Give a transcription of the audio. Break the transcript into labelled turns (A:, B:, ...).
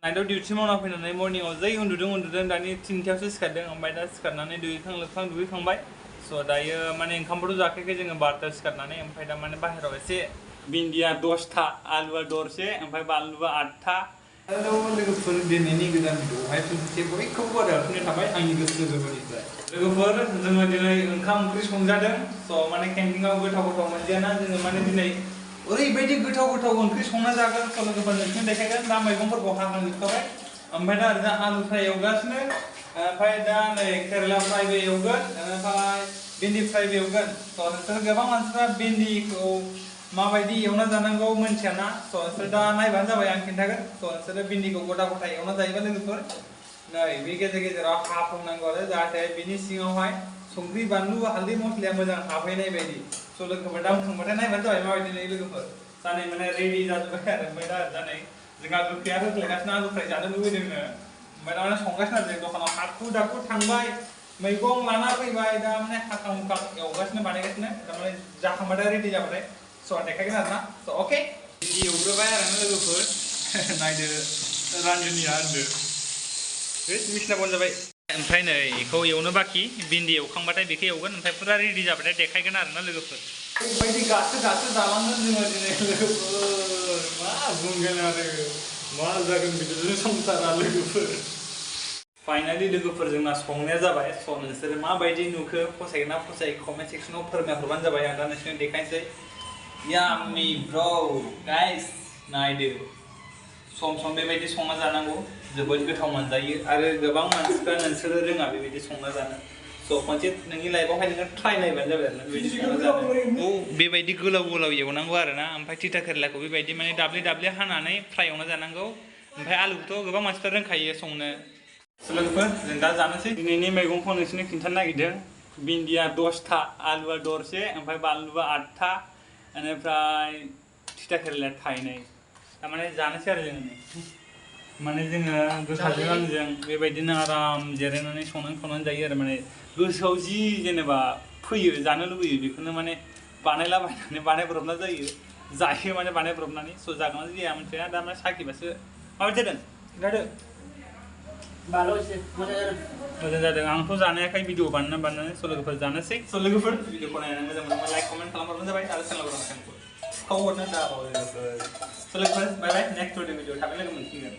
A: नाइटआव duty मावना फैनानै मर्निंआव जै उन्दुदों दानि 3थायावसो सिखारदों ओमफ्राय दा सिखारनानै दुगैखांबाय स' दायो माने ओंखामबोथ' जाखायाखै जोङो 12थायाव सिखारनानै ओमफ्राय दा माने बाहेराव एसे भिन्दिया 10था आलुआ दरसे ओमफ्राय बानलुआ 8था हेलौ लोगोफोर दिनैनि गोदान भिडिअ'आवहाय फैनोसै बयखौबो बरायहरफिननाय थाबाय आंनि गोसो गोरबोनिफ्राय लोगोफोर जोङो दिनै ओंखाम ओंख्रि संजादों स' माने केन्टिनाव गोथाव मोनजायाना जोङो माने दिनै ओरैबायदि गोथाव ओंख्रि संना जागोन स' लोगोफोर नोंसिनो देखायगोन दा मैगंफोरखौ हाखांजोबखाबाय ओमफ्राय दा ओरैनो आलु फ्राय एवगासिनो ओमफ्राय दा नै केरेला फ्रायबो एवगोन ओमफ्राय भिन्दी फ्रायबो एवगोन स' नोंसोर गोबां मानसिफ्रा भिन्दिखौ माबायदि एवना जानांगौ मोनथियाना स' नोंसोर दा नायबानो जाबाय आं खिन्थागोन स' नोंसोरो भिन्दिखौ गथा एवना जायोबा लोगोफोर नै बे गेजेराव हाफ्लंनांगौ आरो जाहाथे बिनि सिङावहाय संख्रि बानलु हालदै मस्लाया मोजां हाबहैनाय बायदि स' लोगोफोर दा संबाथाय नायबानो जाबाय माबायदि नुयो लोगोफोर जानाय माने रेडि जाजोब्बाय आरो ओमफ्राय दा जानाय जोंहा गोखैया होख्लायगासिनो आलु फ्राय जानो लुबैदोंनो ओमफ्राय दा माने संगासिनो आरो जों दखानाव हाखु दाखु थांबाय मैगं लाना फैबाय दा माने हाखां हुखां एवगासिनो बानायगासिनो थारमाने जाखांबाथाय रेडि जाबाथाय स' देखायगोन आरोना स' अके बिदि एवग्रोबाय आरोना लोगोफोर नायदो रान्जुनिया होनदो मिस्ला बन जाबाय ओमफ्राय नै बेखौ एवनो बाखि भिन्दी एवखांबाथाय बेखौ एवगोन ओमफ्राय फुरा रेडि जाबाथाय देखायगोन आरोना लोगोफोर ओरैबायदि गासो जालांगोन जोङो दिनै लोगोफोर मा बुंगोन आरो मा जागोन बिदिनो संसारा लोगोफोर फाइनालि लोगोफोर जोंना संनाया जाबाय स' नोंसोरो माबायदि नुखो फसायगोन ना फसायाखै कमेन्ट सेक्सनाव फोरमायहरबानो जाबाय आं दा नोंसोरनो देखायनोसै याम्मी ब्र' गाइस नायदो सम बेबायदि संना जानांगौ जोबोद गोथाव मोनजायो आरो गोबां मानसिफ्रा नोंसोरो रोङा बेबायदि संना जानो स' खनसे नोंनि लाइफआवहाय नोङो ट्राइ नायबानो जाबाय आरोना बेबायदि संना जानो बेबायदि गोलाव एवनांगौ आरोना ओमफ्राय तिता केरेलाखौ बेबायदि माने दाब्ले हानानै फ्राय एवना जानांगौ ओमफ्राय आलुखौथ' गोबां मानसिफ्रा रोंखायो संनो लोगोफोर जों दा जानोसै दिनैनि मैगंखौ नोंसोरनो खिन्थानो नागिरदों भिन्दिया 10था आलुआ दरसे ओमफ्राय बानलुआ 8था बेनिफ्राय तिता केरेलाया थाइनै थारमाने जानोसै आरो जोङो माने जोङो गोखाजों आंजों बेबायदिनो आराम जिरायनानै संनानै जायो आरो माने गोसोआव जि जेनेबा फैयो जानो लुबैयो बेखौनो माने बानायब्रबना जायो माने बानायब्रबनानै स' जागोन ना जाया मोनथिया दा माने साखिबासो माबायदि जादों खिन्थादो मोजां जादों आंथ' जानायाखाय भिडिअ बानायनानै स' लोगोफोर जानोसै स' लोगोफोर भिडिअखौ नायनानै मोजां मोनोबा लाइक कमेन्ट खालामहरबानो जाबाय आरो चेनेलखौ हरनो दाबाव लोगोफोर स' लोगोफोर बाय नेक्स्ट भिडिअ थाबैनो लोगो मोनफिनगोन